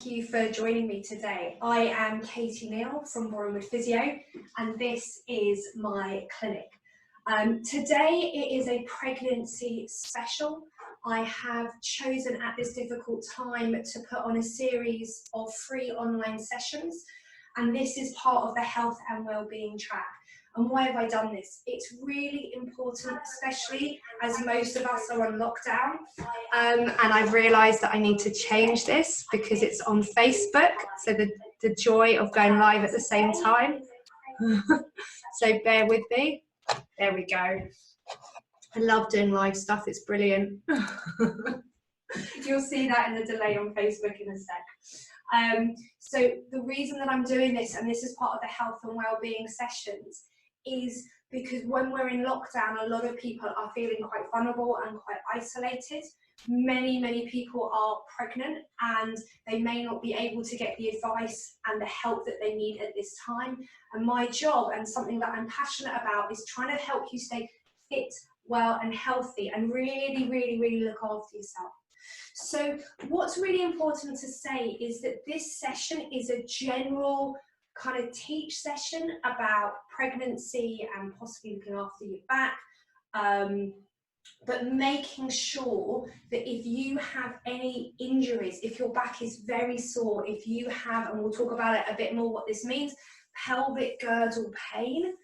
Thank you for joining me today. I am Katie Neal from Bournemouth Physio, and this is my clinic. Today it is a pregnancy special. I have chosen at this difficult time to put on a series of free online sessions, and this is part of the health and wellbeing track. And why have I done this? It's really important, especially as most of us are on lockdown. And I've realised that I need to change this because it's on Facebook. So the joy of going live at the same time. So bear with me. There we go. I love doing live stuff. It's brilliant. You'll see that in the delay on Facebook in a sec. So the reason that I'm doing this, and this is part of the health and wellbeing sessions, is because when we're in lockdown, a lot of people are feeling quite vulnerable and quite isolated. Many people are pregnant and they may not be able to get the advice and the help that they need at this time. And my job, and something that I'm passionate about, is trying to help you stay fit, well and healthy, and really look after yourself. So what's really important to say is that this session is a general kind of teach session about pregnancy and possibly looking after your back, but making sure that if you have any injuries, if your back is very sore, if you have, and we'll talk about it a bit more what this means, pelvic girdle pain,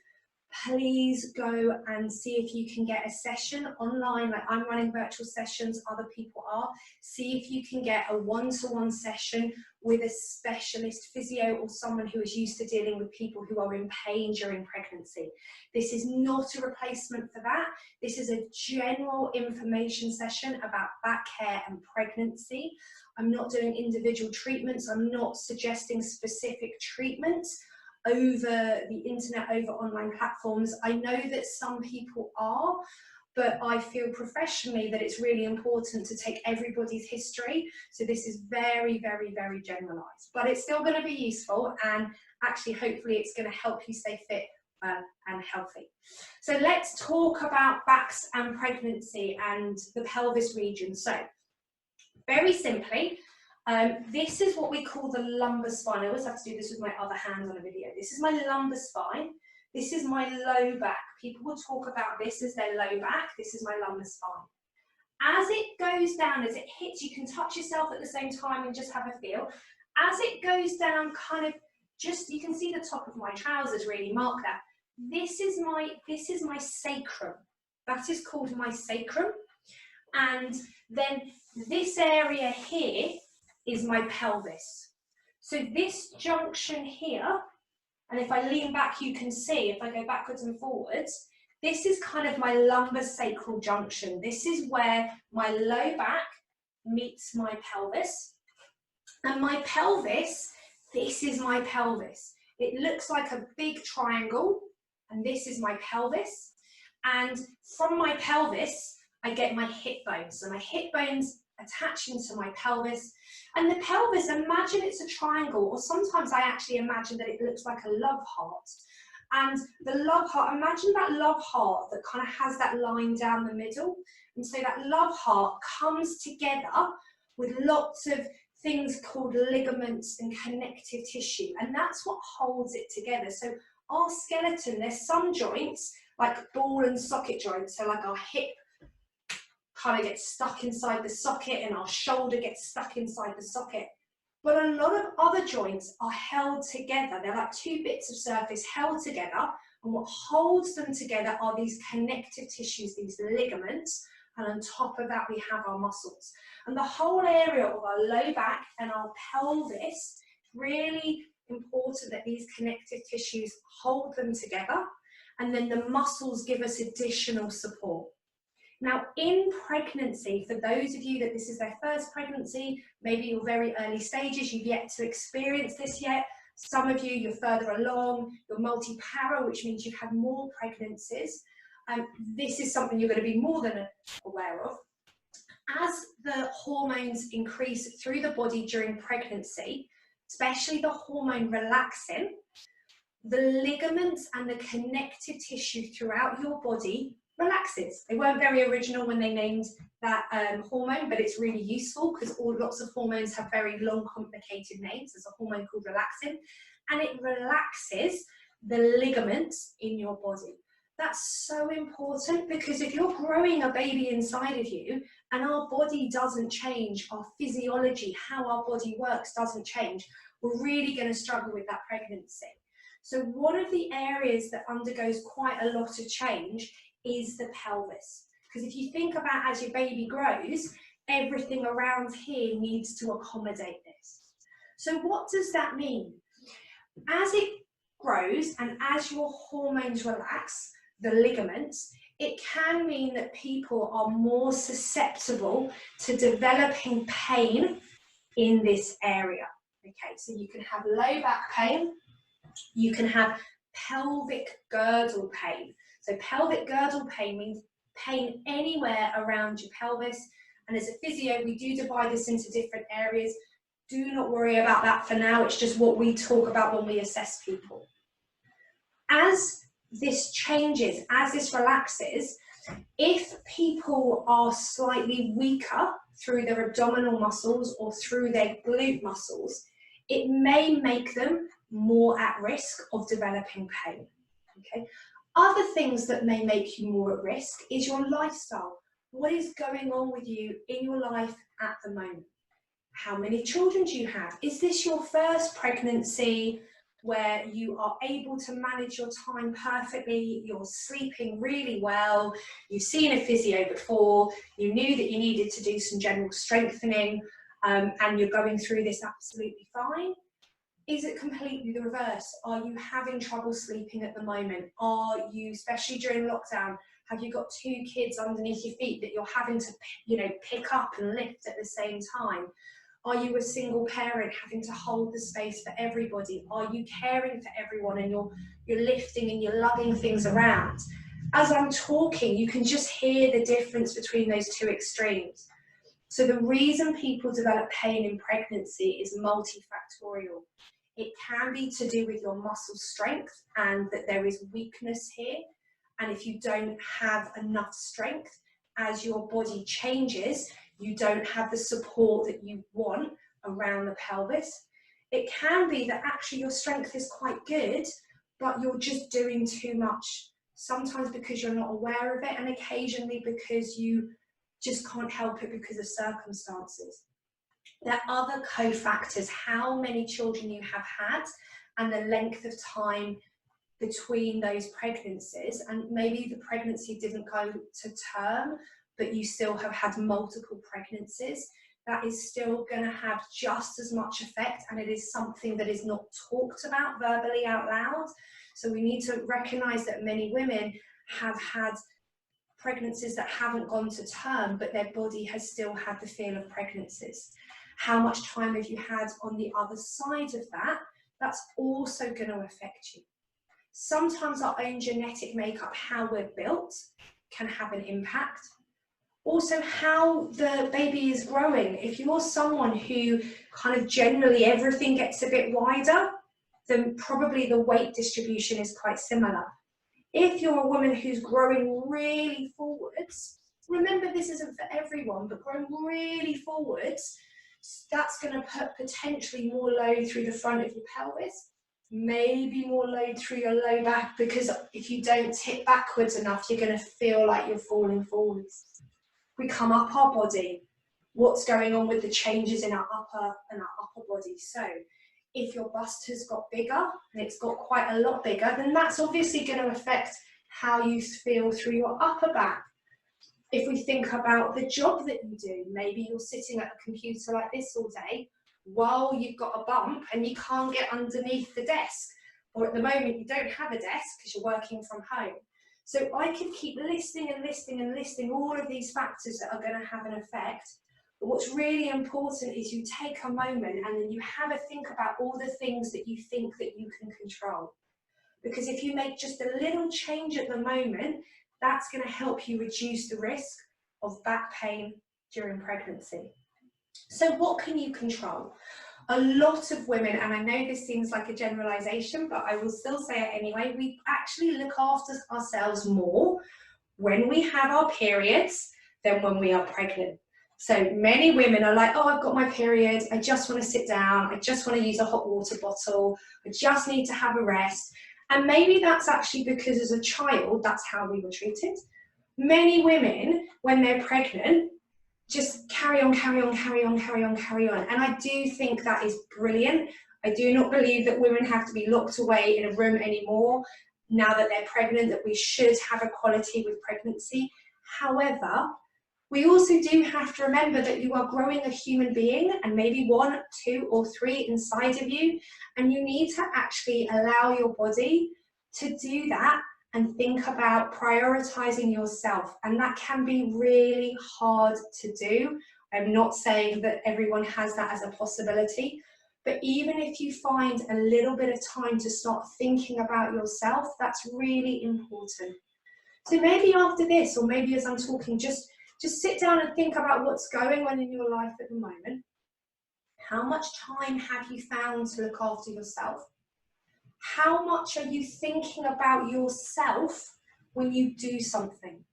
please go and see if you can get a session online. Like, I'm running virtual sessions, other people are. See if you can get a one-to-one session with a specialist physio or someone who is used to dealing with people who are in pain during pregnancy. This is not a replacement for that. This is a general information session about back care and pregnancy. I'm not doing individual treatments. I'm not suggesting specific treatments over the internet, over online platforms. I know that some people are, but I feel professionally that it's really important to take everybody's history. So this is very generalized, but it's still going to be useful, and actually hopefully it's going to help you stay fit and healthy. So let's talk about backs and pregnancy and the pelvis region. So very simply, this is what we call the lumbar spine. I always have to do this with my other hand on a video. This is my lumbar spine. This is my low back. People will talk about this as their low back. This is my lumbar spine. As it goes down, as it hits, you can touch yourself at the same time and just have a feel. As it goes down, kind of just, you can see the top of my trousers really mark that. This is my sacrum. That is called my sacrum. And then this area here is my pelvis. So this junction here, and if I lean back, you can see, if I go backwards and forwards, this is kind of my lumbar sacral junction. This is where my low back meets my pelvis. And my pelvis, this is my pelvis. It looks like a big triangle, and this is my pelvis. And from my pelvis, I get my hip bones. So my hip bones attaching to my pelvis. And the pelvis, imagine it's a triangle, or sometimes I actually imagine that it looks like a love heart. And the love heart, imagine that love heart that kind of has that line down the middle. And so that love heart comes together with lots of things called ligaments and connective tissue. And that's what holds it together. So our skeleton, there's some joints, like ball and socket joints. So like our hip kind of gets stuck inside the socket, and our shoulder gets stuck inside the socket. But a lot of other joints are held together. They're like two bits of surface held together, and what holds them together are these connective tissues, these ligaments, and on top of that we have our muscles. And the whole area of our low back and our pelvis, really important that these connective tissues hold them together, and then the muscles give us additional support. Now, in pregnancy, for those of you that this is their first pregnancy, maybe your very early stages, you've yet to experience this yet. Some of you, you're further along, you're multi-para, which means you've had more pregnancies. This is something you're going to be more than aware of. As the hormones increase through the body during pregnancy, especially the hormone relaxin, the ligaments and the connective tissue throughout your body relaxes. They weren't very original when they named that hormone, but it's really useful because lots of hormones have very long, complicated names. There's a hormone called relaxin, and it relaxes the ligaments in your body. That's so important because if you're growing a baby inside of you and our body doesn't change, our physiology, how our body works doesn't change, we're really going to struggle with that pregnancy. So one of the areas that undergoes quite a lot of change is the pelvis. Because if you think about as your baby grows, everything around here needs to accommodate this. So what does that mean? As it grows and as your hormones relax, the ligaments, it can mean that people are more susceptible to developing pain in this area. Okay, so you can have low back pain, you can have pelvic girdle pain. So pelvic girdle pain means pain anywhere around your pelvis. And as a physio, we do divide this into different areas. Do not worry about that for now. It's just what we talk about when we assess people. As this changes, as this relaxes, if people are slightly weaker through their abdominal muscles or through their glute muscles, it may make them more at risk of developing pain. Okay. Other things that may make you more at risk is your lifestyle. What is going on with you in your life at the moment? How many children do you have? Is this your first pregnancy where you are able to manage your time perfectly, you're sleeping really well, you've seen a physio before, you knew that you needed to do some general strengthening, and you're going through this absolutely fine? Is it completely the reverse? Are you having trouble sleeping at the moment? Are you, especially during lockdown, have you got 2 kids underneath your feet that you're having to, pick up and lift at the same time? Are you a single parent having to hold the space for everybody? Are you caring for everyone and you're lifting and you're lugging things around? As I'm talking, you can just hear the difference between those 2 extremes. So the reason people develop pain in pregnancy is multifactorial. It can be to do with your muscle strength and that there is weakness here. And if you don't have enough strength, as your body changes, you don't have the support that you want around the pelvis. It can be that actually your strength is quite good, but you're just doing too much. Sometimes because you're not aware of it, and occasionally because you just can't help it because of circumstances. There are other cofactors, how many children you have had and the length of time between those pregnancies, and maybe the pregnancy didn't go to term, but you still have had multiple pregnancies. That is still going to have just as much effect, and it is something that is not talked about verbally out loud. So we need to recognise that many women have had pregnancies that haven't gone to term, but their body has still had the feel of pregnancies. How much time have you had on the other side of that? That's also going to affect you. Sometimes our own genetic makeup, how we're built, can have an impact. Also, how the baby is growing. If you're someone who kind of generally everything gets a bit wider, then probably the weight distribution is quite similar. If you're a woman who's growing really forwards, remember this isn't for everyone, but growing really forwards, that's going to put potentially more load through the front of your pelvis, maybe more load through your low back, because if you don't tip backwards enough, you're going to feel like you're falling forwards. We come up our body, what's going on with the changes in our upper body. So if your bust has got bigger, and it's got quite a lot bigger, then that's obviously going to affect how you feel through your upper back. If we think about the job that you do, maybe you're sitting at a computer like this all day while you've got a bump and you can't get underneath the desk. Or at the moment you don't have a desk because you're working from home. So I could keep listing and listing and listing all of these factors that are going to have an effect. But what's really important is you take a moment and then you have a think about all the things that you think that you can control. Because if you make just a little change at the moment, that's going to help you reduce the risk of back pain during pregnancy. So what can you control? A lot of women, and I know this seems like a generalization, but I will still say it anyway, we actually look after ourselves more when we have our periods than when we are pregnant. So many women are like, oh, I've got my period, I just want to sit down, I just want to use a hot water bottle, I just need to have a rest. And maybe that's actually because as a child, that's how we were treated. Many women, when they're pregnant, just carry on. And I do think that is brilliant. I do not believe that women have to be locked away in a room anymore now that they're pregnant, that we should have equality with pregnancy. However, we also do have to remember that you are growing a human being, and maybe 1, 2, or 3 inside of you, and you need to actually allow your body to do that and think about prioritizing yourself. And that can be really hard to do. I'm not saying that everyone has that as a possibility, but even if you find a little bit of time to start thinking about yourself, that's really important. So maybe after this, or maybe as I'm talking, just sit down and think about what's going on in your life at the moment. How much time have you found to look after yourself? How much are you thinking about yourself when you do something?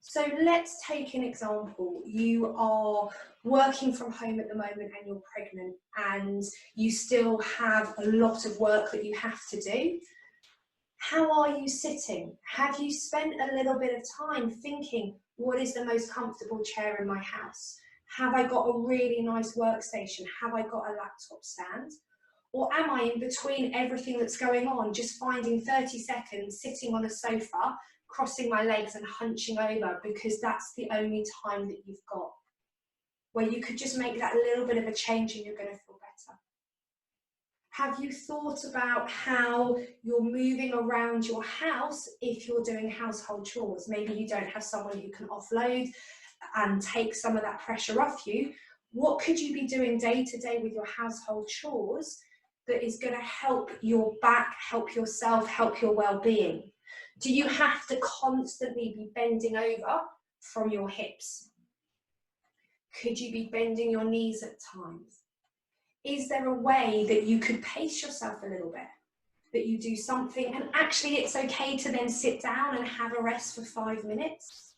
So let's take an example. You are working from home at the moment and you're pregnant and you still have a lot of work that you have to do. How are you sitting? Have you spent a little bit of time thinking, what is the most comfortable chair in my house? Have I got a really nice workstation? Have I got a laptop stand? Or am I, in between everything that's going on, just finding 30 seconds sitting on a sofa, crossing my legs and hunching over because that's the only time that you've got? Where you could just make that little bit of a change and you're going to feel better. Have you thought about how you're moving around your house if you're doing household chores? Maybe you don't have someone who can offload and take some of that pressure off you. What could you be doing day to day with your household chores that is going to help your back, help yourself, help your well-being? Do you have to constantly be bending over from your hips? Could you be bending your knees at times? Is there a way that you could pace yourself a little bit? That you do something and actually it's okay to then sit down and have a rest for 5 minutes?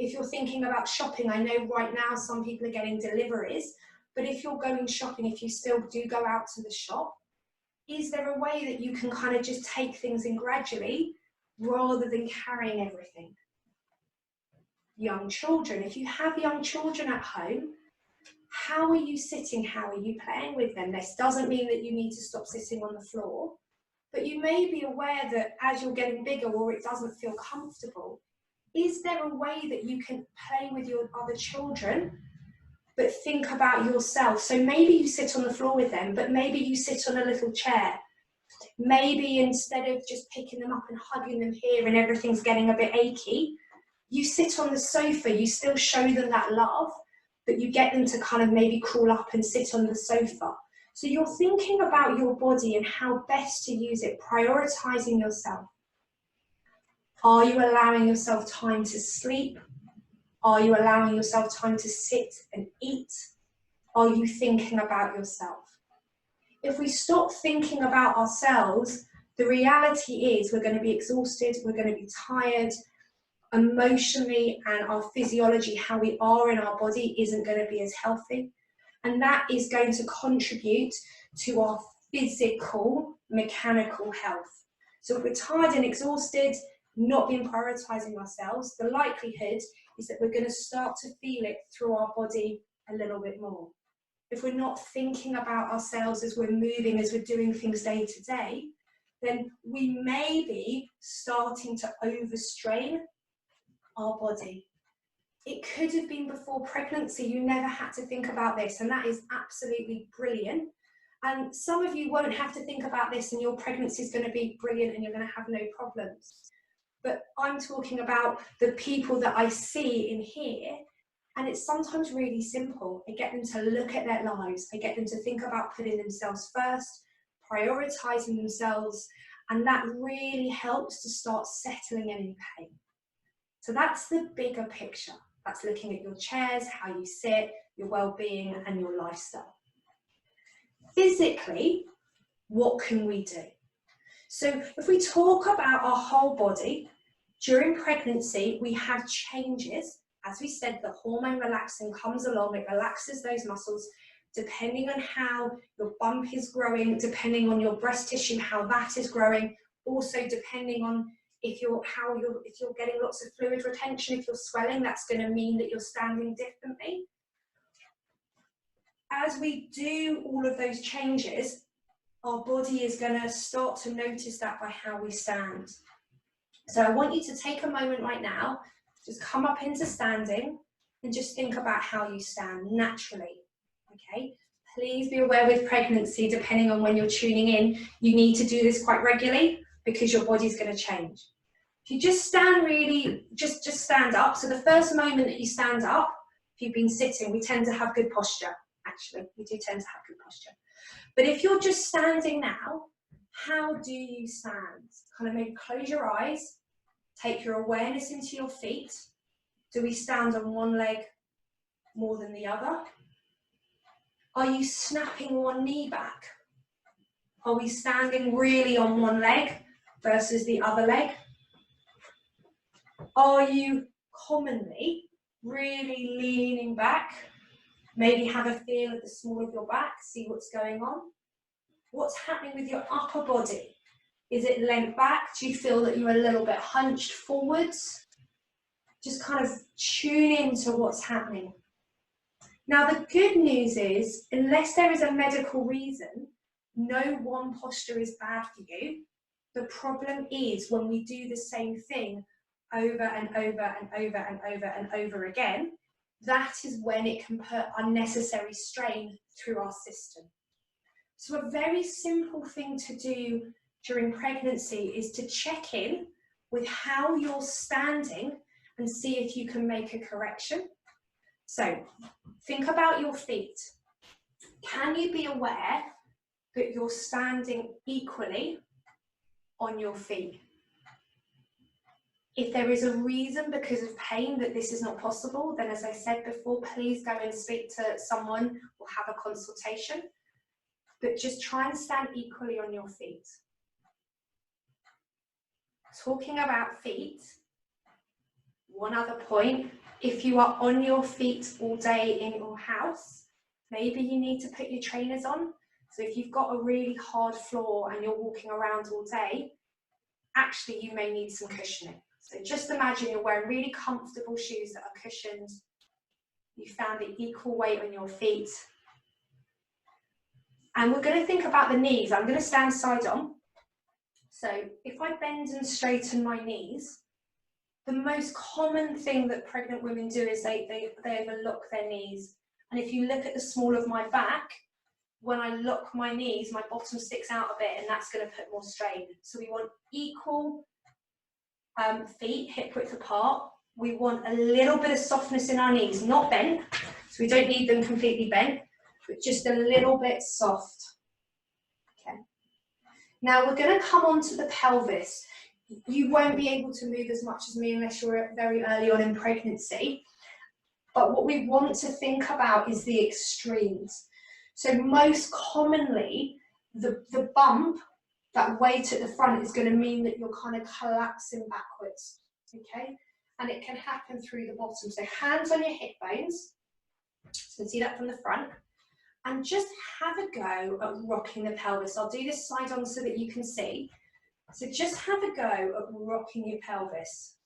If you're thinking about shopping, I know right now some people are getting deliveries, but if you're going shopping, if you still do go out to the shop, is there a way that you can kind of just take things in gradually rather than carrying everything? Young children, if you have young children at home, how are you sitting? How are you playing with them? This doesn't mean that you need to stop sitting on the floor, but you may be aware that as you're getting bigger or it doesn't feel comfortable, is there a way that you can play with your other children but think about yourself? So maybe you sit on the floor with them, but maybe you sit on a little chair. Maybe instead of just picking them up and hugging them here and everything's getting a bit achy, you sit on the sofa, you still show them that love, but you get them to kind of maybe crawl up and sit on the sofa. So you're thinking about your body and how best to use it, prioritizing yourself. Are you allowing yourself time to sleep? Are you allowing yourself time to sit and eat? Are you thinking about yourself? If we stop thinking about ourselves, the reality is we're going to be exhausted, we're going to be tired, emotionally, and our physiology, how we are in our body, isn't going to be as healthy. And that is going to contribute to our physical, mechanical health. So if we're tired and exhausted, not been prioritizing ourselves, the likelihood is that we're going to start to feel it through our body a little bit more. If we're not thinking about ourselves as we're moving, as we're doing things day to day, then we may be starting to overstrain our body. It could have been before pregnancy, you never had to think about this, and that is absolutely brilliant. And some of you won't have to think about this and your pregnancy is going to be brilliant and you're going to have no problems. But I'm talking about the people that I see in here, and it's sometimes really simple. I get them to look at their lives, I get them to think about putting themselves first, prioritizing themselves, and that really helps to start settling any pain. So that's the bigger picture. That's looking at your chairs, how you sit, your well-being and your lifestyle. Physically, what can we do? So if we talk about our whole body, During pregnancy, we have changes. As we said, the hormone relaxin comes along, it relaxes those muscles. Depending on how your bump is growing, depending on your breast tissue, how that is growing, also depending on if you're getting lots of fluid retention, if you're swelling, that's going to mean that you're standing differently. As we do all of those changes, our body is going to start to notice that by how we stand. So I want you to take a moment right now, just come up into standing and just think about how you stand naturally, okay? Please be aware with pregnancy, depending on when you're tuning in, you need to do this quite regularly because your body's going to change. If you just stand really, just stand up. So the first moment that you stand up, if you've been sitting, we tend to have good posture, actually. We do tend to have good posture. But if you're just standing now, how do you stand? Kind of maybe close your eyes, take your awareness into your feet. Do we stand on one leg more than the other? Are you snapping one knee back? Are we standing really on one leg versus the other leg? Are you commonly really leaning back? Maybe have a feel of the small of your back, see what's going on. What's happening with your upper body? Is it leant back? Do you feel that you're a little bit hunched forwards? Just kind of tune into what's happening. Now, the good news is, unless there is a medical reason, no one posture is bad for you. The problem is when we do the same thing over and over and over and over and over again, that is when it can put unnecessary strain through our system. So a very simple thing to do during pregnancy is to check in with how you're standing and see if you can make a correction. So think about your feet. Can you be aware that you're standing equally on your feet? If there is a reason because of pain that this is not possible, then as I said before, please go and speak to someone or have a consultation. But just try and stand equally on your feet. Talking about feet, one other point, if you are on your feet all day in your house, maybe you need to put your trainers on. So if you've got a really hard floor and you're walking around all day, actually you may need some cushioning. So just imagine you're wearing really comfortable shoes that are cushioned. You found the equal weight on your feet. And we're going to think about the knees. I'm going to stand side on. So if I bend and straighten my knees, the most common thing that pregnant women do is they overlook their knees. And if you look at the small of my back, when I lock my knees, my bottom sticks out a bit and that's going to put more strain. So we want equal feet, hip width apart. We want a little bit of softness in our knees, not bent. So we don't need them completely bent, but just a little bit soft. Okay. Now we're going to come on to the pelvis. You won't be able to move as much as me unless you're very early on in pregnancy. But what we want to think about is the extremes. So most commonly, the bump, that weight at the front is going to mean that you're kind of collapsing backwards, okay? And it can happen through the bottom. So hands on your hip bones, so see that from the front, and just have a go at rocking the pelvis. I'll do this side on so that you can see. So just have a go at rocking your pelvis.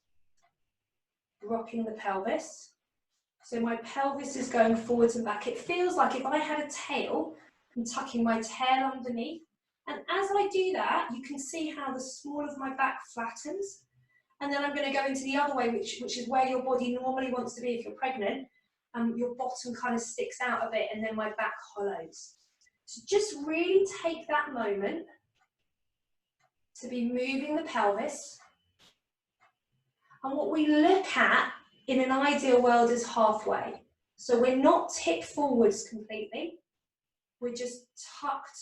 Rocking the pelvis. So my pelvis is going forwards and back. It feels like if I had a tail, I'm tucking my tail underneath. And as I do that, you can see how the small of my back flattens. And then I'm going to go into the other way, which is where your body normally wants to be if you're pregnant. Your bottom kind of sticks out a bit and then my back hollows. So just really take that moment to be moving the pelvis. And what we look at in an ideal world is halfway. So we're not tipped forwards completely. We're just tucked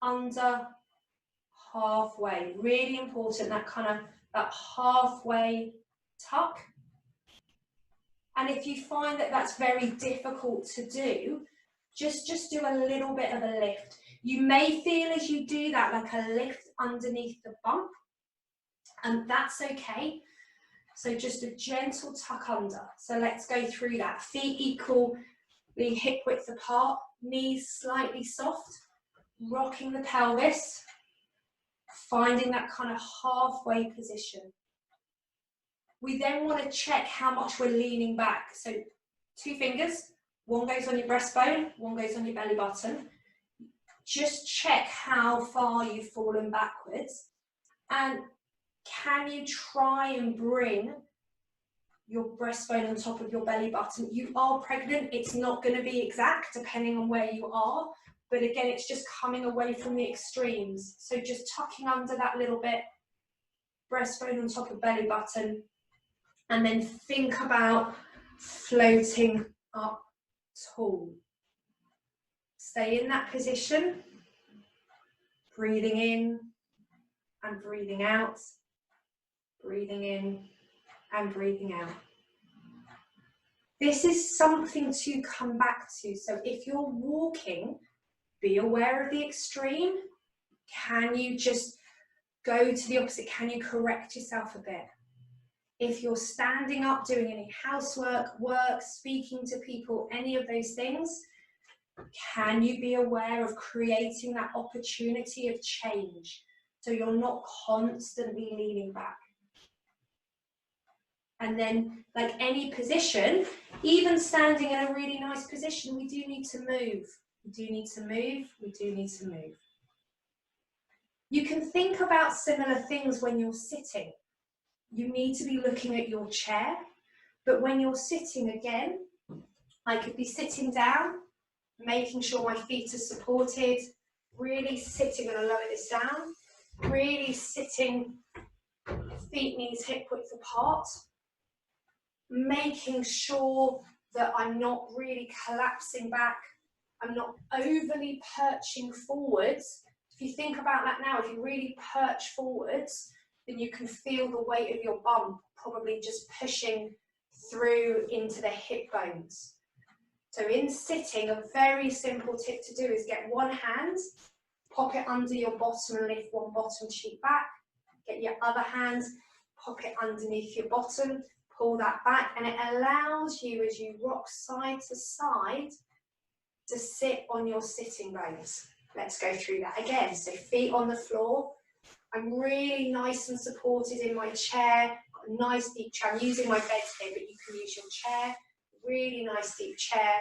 under halfway. Really important, that halfway tuck. And if you find that that's very difficult to do, just do a little bit of a lift. You may feel as you do that like a lift underneath the bump, and that's okay. So just a gentle tuck under. So let's go through that. Feet equally hip width apart, knees slightly soft, rocking the pelvis, finding that kind of halfway position. We then want to check how much we're leaning back. So 2 fingers, one goes on your breastbone, one goes on your belly button. Just check how far you've fallen backwards, and can you try and bring your breastbone on top of your belly button. You are pregnant, it's not going to be exact depending on where you are, but again, it's just coming away from the extremes. So just tucking under that little bit, breastbone on top of belly button, and then think about floating up tall. Stay in that position, breathing in and breathing out, breathing in and breathing out. This is something to come back to. So if you're walking, be aware of the extreme. Can you just go to the opposite? Can you correct yourself a bit? If you're standing up, doing any housework, work, speaking to people, any of those things, can you be aware of creating that opportunity of change so you're not constantly leaning back? And then, like any position, even standing in a really nice position, we do need to move. We do need to move. We do need to move. You can think about similar things when you're sitting. You need to be looking at your chair, but when you're sitting again, I could be sitting down, making sure my feet are supported, really sitting, and I'll lower this down, really sitting, feet, knees, hip width apart, making sure that I'm not really collapsing back, I'm not overly perching forwards. If you think about that now, if you really perch forwards, then you can feel the weight of your bum probably just pushing through into the hip bones. So in sitting, a very simple tip to do is get one hand, pop it under your bottom and lift one bottom cheek back. Get your other hand, pop it underneath your bottom, pull that back, and it allows you, as you rock side to side, to sit on your sitting bones. Let's go through that again. So feet on the floor. I'm really nice and supported in my chair. Got a nice deep chair. I'm using my bed here, but you can use your chair. Really nice deep chair.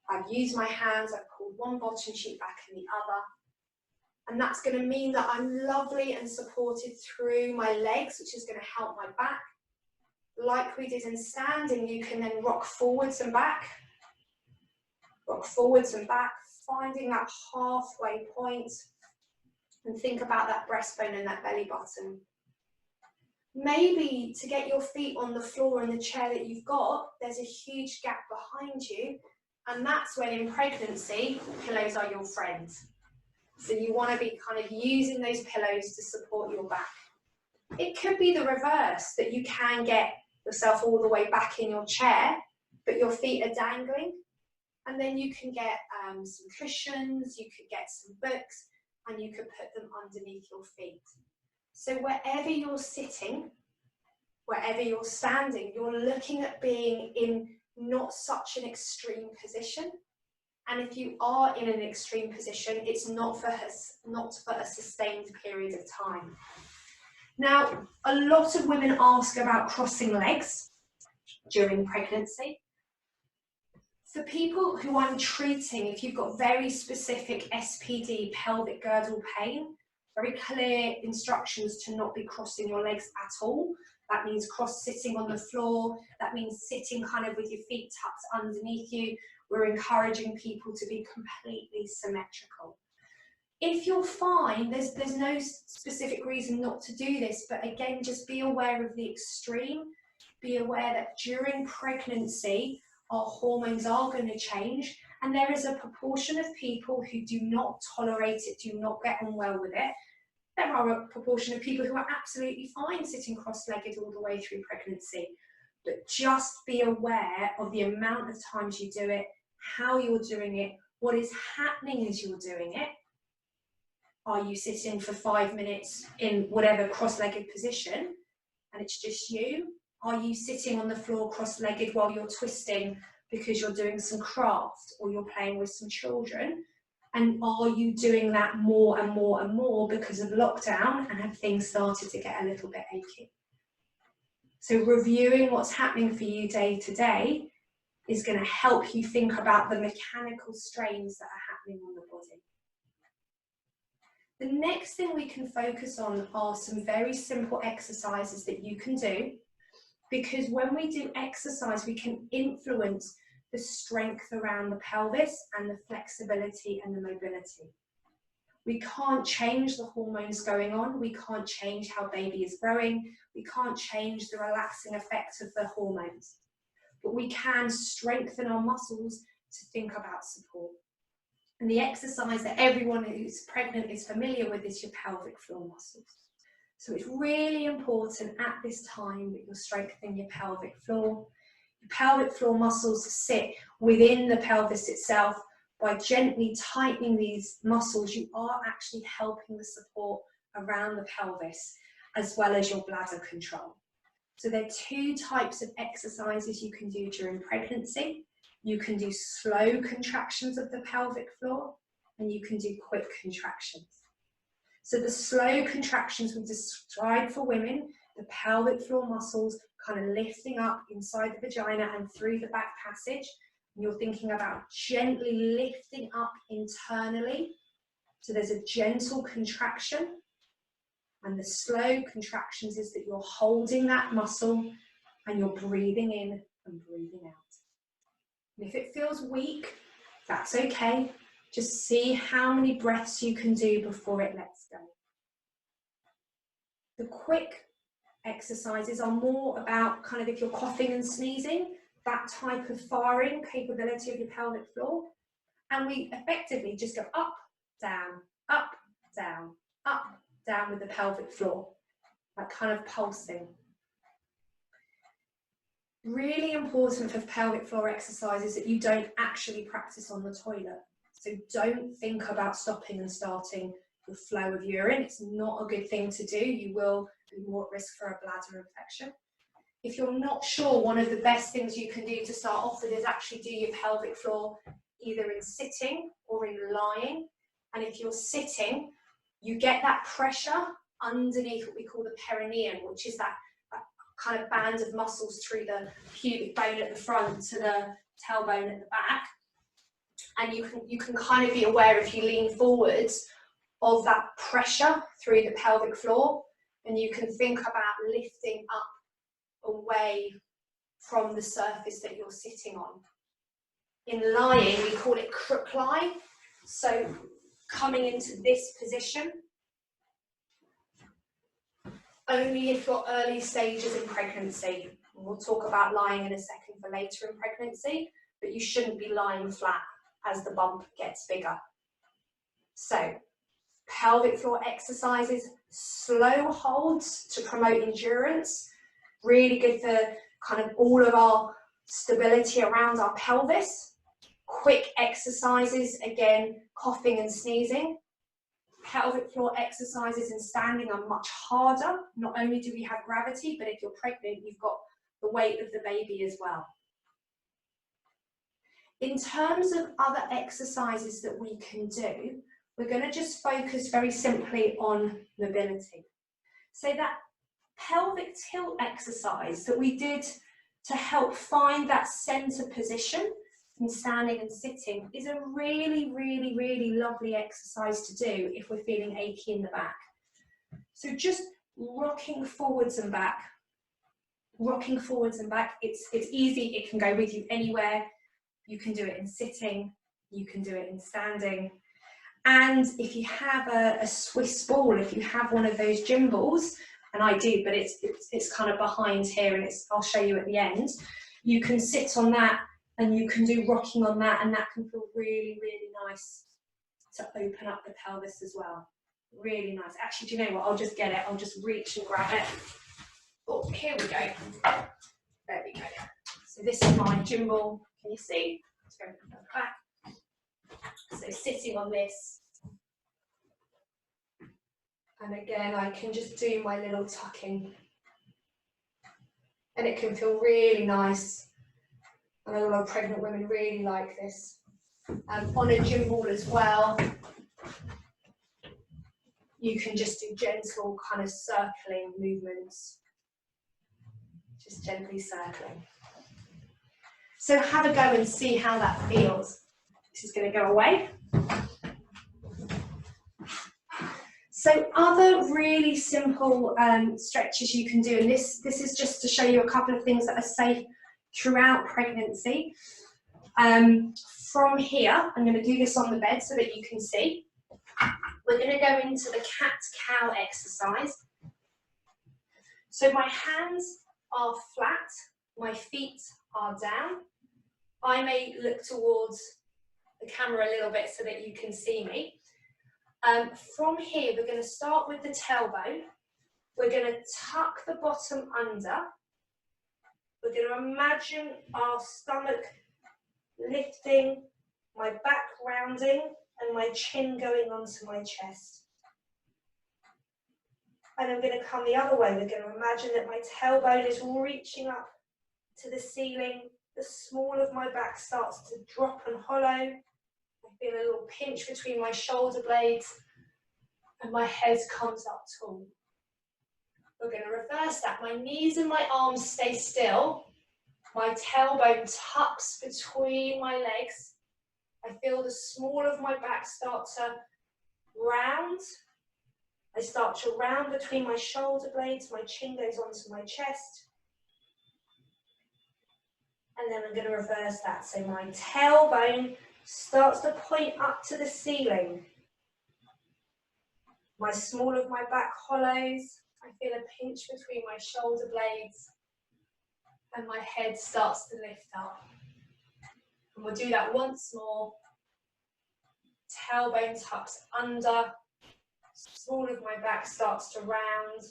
I've used my hands. I've pulled one bottom cheek back and the other. And that's going to mean that I'm lovely and supported through my legs, which is going to help my back. Like we did in standing, you can then rock forwards and back. Rock forwards and back, finding that halfway point, and think about that breastbone and that belly button. Maybe to get your feet on the floor in the chair that you've got, there's a huge gap behind you, and that's when in pregnancy, pillows are your friend. So you want to be kind of using those pillows to support your back. It could be the reverse, that you can get yourself all the way back in your chair, but your feet are dangling. And then you can get some cushions, you could get some books, and you could put them underneath your feet. So wherever you're sitting, wherever you're standing, you're looking at being in not such an extreme position. And if you are in an extreme position, it's not for a sustained period of time. Now, a lot of women ask about crossing legs during pregnancy. For people who I'm treating, if you've got very specific SPD, pelvic girdle pain, very clear instructions to not be crossing your legs at all. That means sitting on the floor. That means sitting kind of with your feet tucked underneath you. We're encouraging people to be completely symmetrical. If you're fine, there's no specific reason not to do this, but again, just be aware of the extreme. Be aware that during pregnancy, our hormones are going to change, and there is a proportion of people who do not tolerate it, do not get on well with it. There are a proportion of people who are absolutely fine sitting cross-legged all the way through pregnancy. But just be aware of the amount of times you do it, how you're doing it, what is happening as you're doing it. Are you sitting for 5 minutes in whatever cross-legged position, and it's just you? Are you sitting on the floor cross-legged while you're twisting because you're doing some craft or you're playing with some children? And are you doing that more and more and more because of lockdown, and have things started to get a little bit achy? So reviewing what's happening for you day to day is going to help you think about the mechanical strains that are happening on the body. The next thing we can focus on are some very simple exercises that you can do, because when we do exercise, we can influence the strength around the pelvis and the flexibility and the mobility. We can't change the hormones going on. We can't change how baby is growing. We can't change the relaxing effect of the hormones. But we can strengthen our muscles to think about support. And the exercise that everyone who's pregnant is familiar with is your pelvic floor muscles. So it's really important at this time that you're strengthening your pelvic floor. Your pelvic floor muscles sit within the pelvis itself. By gently tightening these muscles, you are actually helping the support around the pelvis, as well as your bladder control. So there are two types of exercises you can do during pregnancy. You can do slow contractions of the pelvic floor, and you can do quick contractions. So the slow contractions we described for women, the pelvic floor muscles kind of lifting up inside the vagina and through the back passage. And you're thinking about gently lifting up internally. So there's a gentle contraction. And the slow contractions is that you're holding that muscle and you're breathing in and breathing out. And if it feels weak, that's okay. Just see how many breaths you can do before it lets go. The quick exercises are more about kind of if you're coughing and sneezing, that type of firing capability of your pelvic floor. And we effectively just go up, down, up, down, up, down with the pelvic floor, that kind of pulsing. Really important for pelvic floor exercises that you don't actually practice on the toilet. So don't think about stopping and starting the flow of urine. It's not a good thing to do. You will be more at risk for a bladder infection. If you're not sure, one of the best things you can do to start off with is actually do your pelvic floor either in sitting or in lying. And if you're sitting, you get that pressure underneath what we call the perineum, which is that kind of band of muscles through the pubic bone at the front to the tailbone at the back. And you can kind of be aware, if you lean forwards, of that pressure through the pelvic floor, and you can think about lifting up away from the surface that you're sitting on. In lying, we call it crook lie. So coming into this position, only if you're early stages in pregnancy. And we'll talk about lying in a second for later in pregnancy, but you shouldn't be lying flat as the bump gets bigger. So pelvic floor exercises, slow holds to promote endurance, really good for kind of all of our stability around our pelvis. Quick exercises, again, coughing and sneezing. Pelvic floor exercises and standing are much harder. Not only do we have gravity, but if you're pregnant, you've got the weight of the baby as well. In terms of other exercises that we can do, we're going to just focus very simply on mobility. So that pelvic tilt exercise that we did to help find that center position in standing and sitting is a really, really, really lovely exercise to do if we're feeling achy in the back. So just rocking forwards and back, rocking forwards and back. It's easy, it can go with you anywhere. You can do it in sitting, you can do it in standing. And if you have a Swiss ball, if you have one of those gym balls, and I do, but it's kind of behind here, and I'll show you at the end, you can sit on that and you can do rocking on that, and that can feel really, really nice to open up the pelvis as well. Really nice. Actually, do you know what? I'll just get it. I'll just reach and grab it. Oh, here we go. There we go. So this is my gym ball. Can you see? Let's go back. So sitting on this. And again, I can just do my little tucking. And it can feel really nice. I know a lot of pregnant women really like this. On a gym ball as well, you can just do gentle kind of circling movements. Just gently circling. So have a go and see how that feels. This is going to go away. So other really simple stretches you can do, and this is just to show you a couple of things that are safe throughout pregnancy. From here, I'm going to do this on the bed so that you can see. We're going to go into the cat-cow exercise. So my hands are flat, my feet are down. I may look towards the camera a little bit so that you can see me. From here, we're going to start with the tailbone. We're going to tuck the bottom under. We're going to imagine our stomach lifting, my back rounding, and my chin going onto my chest. And I'm going to come the other way. We're going to imagine that my tailbone is reaching up to the ceiling. The small of my back starts to drop and hollow. I feel a little pinch between my shoulder blades, and my head comes up tall. We're going to reverse that. My knees and my arms stay still. My tailbone tucks between my legs. I feel the small of my back start to round. I start to round between my shoulder blades. My chin goes onto my chest. And then I'm going to reverse that. So my tailbone starts to point up to the ceiling. My small of my back hollows. I feel a pinch between my shoulder blades. And my head starts to lift up. And we'll do that once more. Tailbone tucks under. Small of my back starts to round.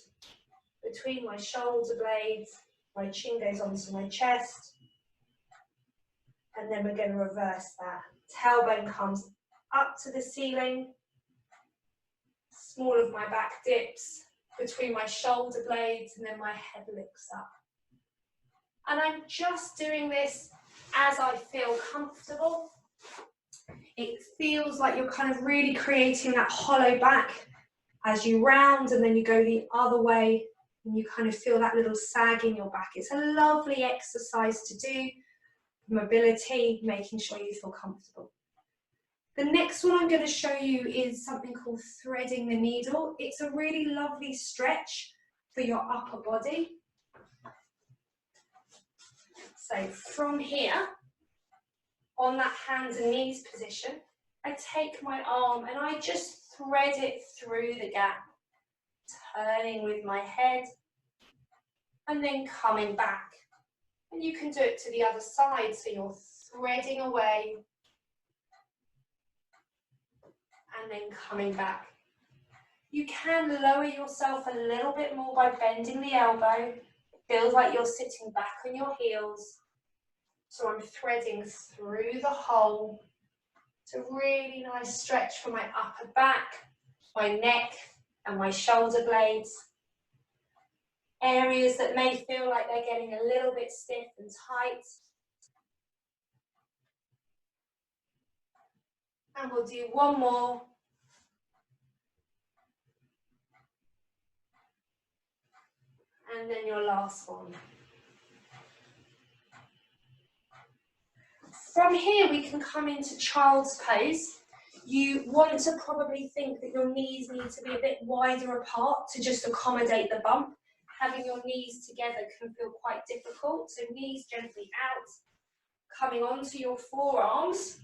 Between my shoulder blades. My chin goes onto my chest. And then we're going to reverse that. Tailbone comes up to the ceiling. Small of my back dips between my shoulder blades, and then my head lifts up. And I'm just doing this as I feel comfortable. It feels like you're kind of really creating that hollow back as you round, and then you go the other way, and you kind of feel that little sag in your back. It's a lovely exercise to do. Mobility, making sure you feel comfortable. The next one I'm going to show you is something called threading the needle. It's a really lovely stretch for your upper body. So from here, on that hands and knees position, I take my arm and I just thread it through the gap, turning with my head and then coming back. And you can do it to the other side, so you're threading away and then coming back. You can lower yourself a little bit more by bending the elbow. It feels like you're sitting back on your heels. So I'm threading through the hole. It's a really nice stretch for my upper back, my neck and my shoulder blades. Areas that may feel like they're getting a little bit stiff and tight. And we'll do one more. And then your last one. From here we can come into child's pose. You want to probably think that your knees need to be a bit wider apart to just accommodate the bump. Having your knees together can feel quite difficult, so knees gently out, coming onto your forearms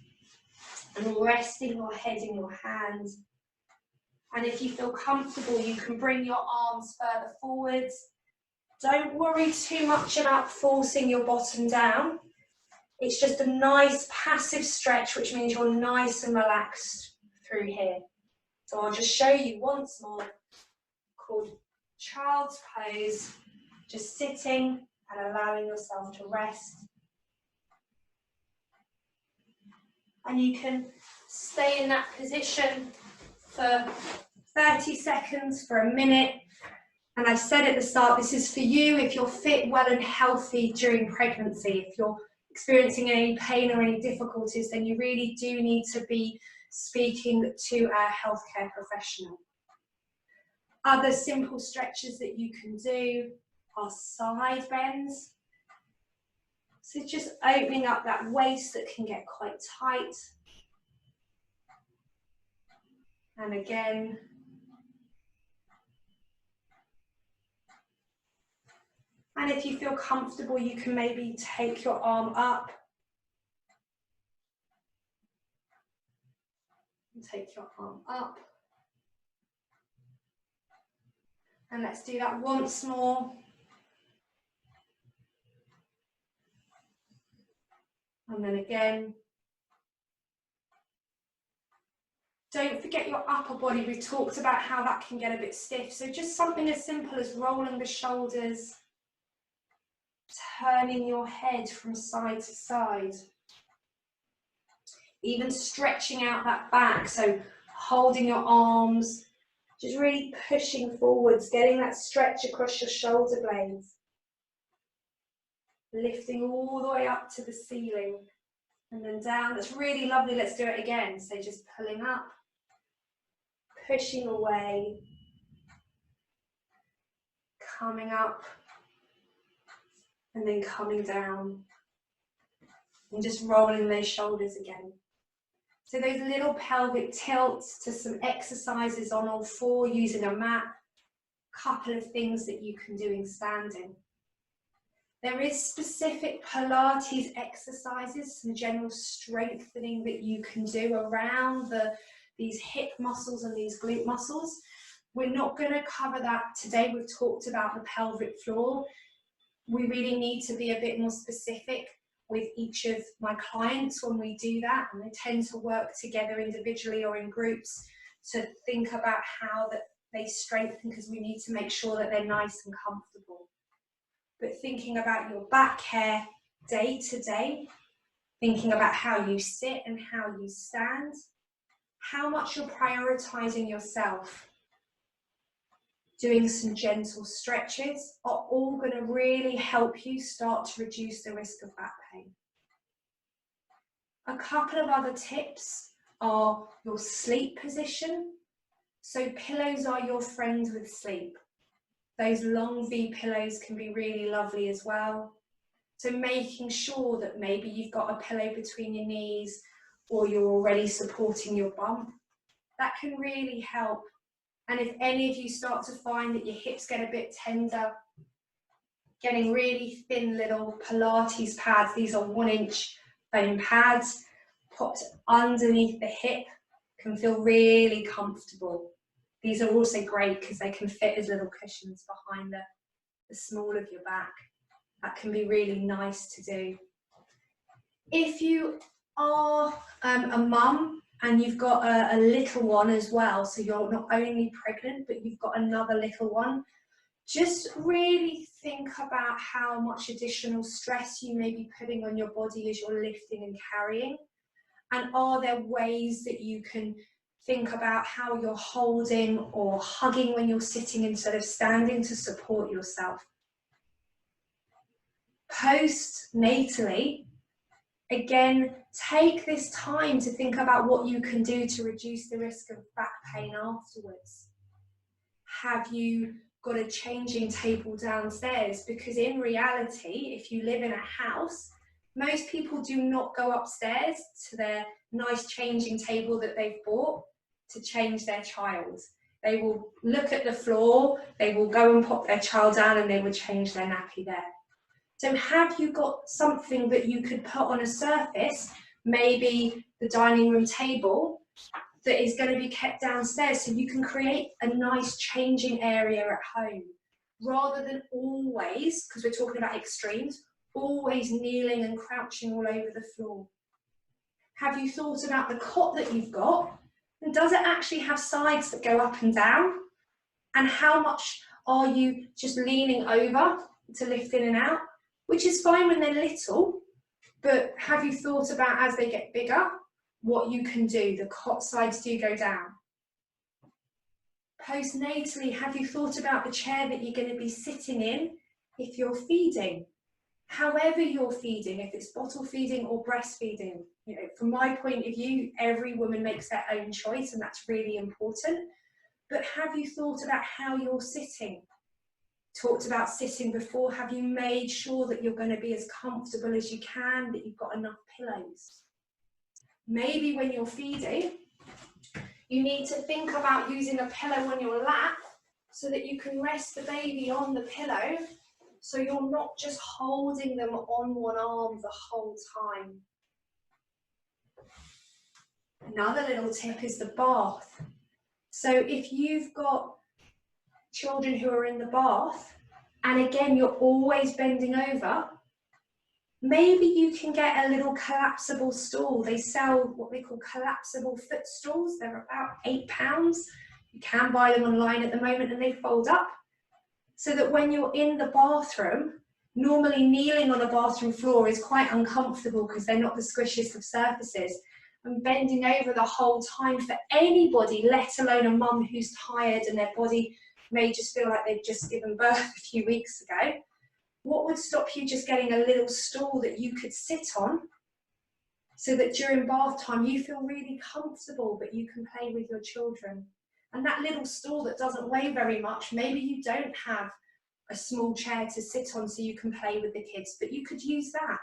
and resting your head in your hands. And if you feel comfortable, you can bring your arms further forwards. Don't worry too much about forcing your bottom down. It's just a nice passive stretch, which means you're nice and relaxed through here. So I'll just show you once more, called child's pose, just sitting and allowing yourself to rest. And you can stay in that position for 30 seconds, for a minute. And I said at the start, this is for you if you're fit, well and healthy during pregnancy. If you're experiencing any pain or any difficulties, then you really do need to be speaking to a healthcare professional. Other simple stretches that you can do are side bends. So just opening up that waist that can get quite tight. And again, and if you feel comfortable, you can maybe take your arm up and take your arm up. And let's do that once more. And then again. Don't forget your upper body. We've talked about how that can get a bit stiff. So just something as simple as rolling the shoulders, turning your head from side to side. Even stretching out that back. So holding your arms, just really pushing forwards, getting that stretch across your shoulder blades. Lifting all the way up to the ceiling. And then down. That's really lovely. Let's do it again. So just pulling up, pushing away, coming up, and then coming down. And just rolling those shoulders again. So those little pelvic tilts to some exercises on all four using a mat. Couple of things that you can do in standing. There is specific Pilates exercises, some general strengthening that you can do around these hip muscles and these glute muscles. We're not going to cover that today. We've talked about the pelvic floor. We really need to be a bit more specific with each of my clients when we do that, and they tend to work together individually or in groups to think about how that they strengthen, because we need to make sure that they're nice and comfortable. But thinking about your back care day to day, thinking about how you sit and how you stand, how much you're prioritizing yourself, doing some gentle stretches are all going to really help you start to reduce the risk of back pain. A couple of other tips are your sleep position. So pillows are your friends with sleep. Those long V pillows can be really lovely as well. So making sure that maybe you've got a pillow between your knees or you're already supporting your bum, that can really help. And if any of you start to find that your hips get a bit tender, getting really thin little Pilates pads, these are 1-inch foam pads, popped underneath the hip, can feel really comfortable. These are also great because they can fit as little cushions behind the small of your back. That can be really nice to do. If you are a mum and you've got a little one as well, so you're not only pregnant, but you've got another little one, just really think about how much additional stress you may be putting on your body as you're lifting and carrying. And are there ways that you can think about how you're holding or hugging when you're sitting instead of standing to support yourself? Post-natally, again, take this time to think about what you can do to reduce the risk of back pain afterwards. Have you got a changing table downstairs? Because in reality, if you live in a house, most people do not go upstairs to their nice changing table that they've bought to change their child. They will look at the floor, they will go and pop their child down, and they will change their nappy there. So have you got something that you could put on a surface, maybe the dining room table, that is going to be kept downstairs, so you can create a nice changing area at home, rather than always, because we're talking about extremes, always kneeling and crouching all over the floor. Have you thought about the cot that you've got, and does it actually have sides that go up and down? And how much are you just leaning over to lift in and out? Which is fine when they're little, but have you thought about as they get bigger, what you can do? The cot sides do go down. Postnatally, have you thought about the chair that you're going to be sitting in if you're feeding? However you're feeding, if it's bottle feeding or breastfeeding, you know, from my point of view, every woman makes their own choice, and that's really important. But have you thought about how you're sitting? Talked about sitting before. Have you made sure that you're going to be as comfortable as you can, that you've got enough pillows? Maybe when you're feeding, you need to think about using a pillow on your lap so that you can rest the baby on the pillow, so you're not just holding them on one arm the whole time. Another little tip is the bath. So if you've got children who are in the bath, and again, you're always bending over, maybe you can get a little collapsible stool. They sell what they call collapsible footstools. They're about £8. You can buy them online at the moment, and they fold up. So that when you're in the bathroom, normally kneeling on a bathroom floor is quite uncomfortable because they're not the squishiest of surfaces. And bending over the whole time for anybody, let alone a mum who's tired and their body may just feel like they've just given birth a few weeks ago, what would stop you just getting a little stool that you could sit on so that during bath time you feel really comfortable, but you can play with your children? And that little stool that doesn't weigh very much, maybe you don't have a small chair to sit on so you can play with the kids, but you could use that.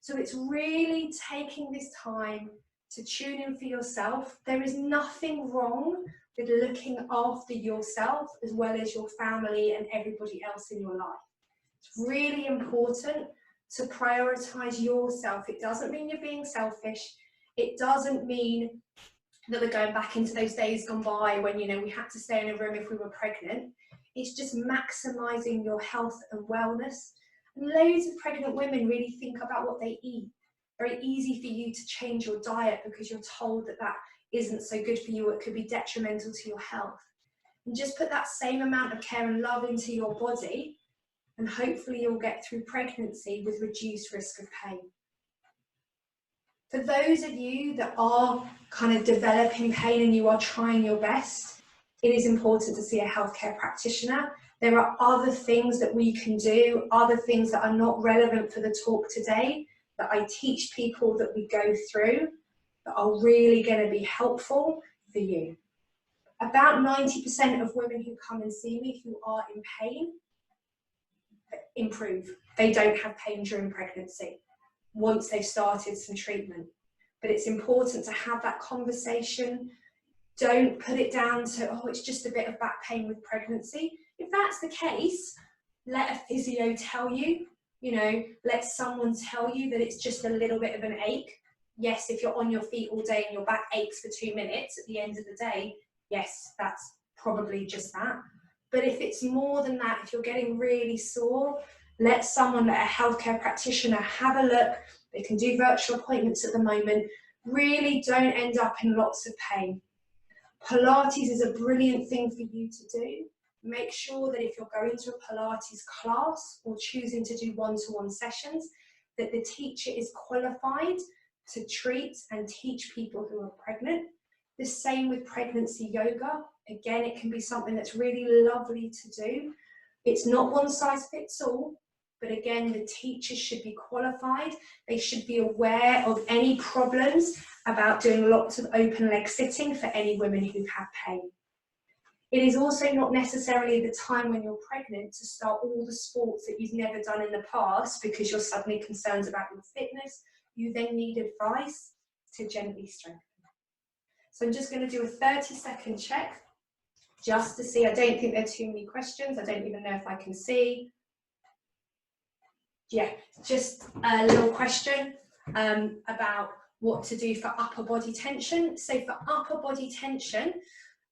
So it's really taking this time to tune in for yourself. There is nothing wrong with looking after yourself as well as your family and everybody else in your life. It's really important to prioritize yourself. It doesn't mean you're being selfish. It doesn't mean that we're going back into those days gone by when, you know, we had to stay in a room if we were pregnant. It's just maximizing your health and wellness. And loads of pregnant women really think about what they eat. Very easy for you to change your diet because you're told that that isn't so good for you, or it could be detrimental to your health. And just put that same amount of care and love into your body, and hopefully you'll get through pregnancy with reduced risk of pain. For those of you that are kind of developing pain and you are trying your best, it is important to see a healthcare practitioner. There are other things that we can do, other things that are not relevant for the talk today, that I teach people, that we go through, that are really going to be helpful for you. About 90% of women who come and see me who are in pain improve. They don't have pain during pregnancy once they've started some treatment. But it's important to have that conversation. Don't put it down to, oh, it's just a bit of back pain with pregnancy. If that's the case, let a physio tell you, let someone tell you that it's just a little bit of an ache. Yes, if you're on your feet all day and your back aches for 2 minutes at the end of the day, yes, that's probably just that. But if it's more than that, if you're getting really sore, let a healthcare practitioner have a look. They can do virtual appointments at the moment. Really don't end up in lots of pain. Pilates is a brilliant thing for you to do. Make sure that if you're going to a Pilates class or choosing to do one-to-one sessions, that the teacher is qualified to treat and teach people who are pregnant. The same with pregnancy yoga. Again, it can be something that's really lovely to do. It's not one size fits all, but again, the teachers should be qualified. They should be aware of any problems about doing lots of open leg sitting for any women who have pain. It is also not necessarily the time when you're pregnant to start all the sports that you've never done in the past because you're suddenly concerned about your fitness. You then need advice to gently strengthen. So I'm just going to do a 30-second check just to see. I don't think there are too many questions. I don't even know if I can see. Yeah, just a little question about what to do for upper body tension. So for upper body tension,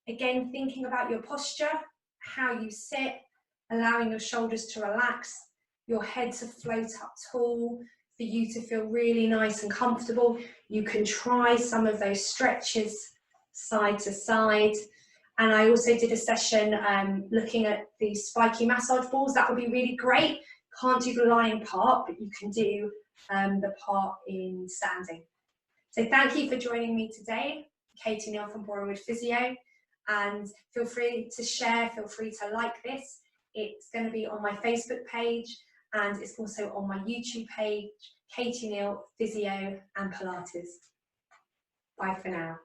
again, thinking about your posture, how you sit, allowing your shoulders to relax, your head to float up tall, for you to feel really nice and comfortable. You can try some of those stretches side to side. And I also did a session looking at the spiky massage balls. That would be really great. Can't do the lying part, but you can do the part in standing. So thank you for joining me today. Katie Neal from Borewood Physio. and feel free to share, feel free to like this. It's going to be on my Facebook page, and it's also on my YouTube page, Katie Neal Physio and Pilates. Bye for now.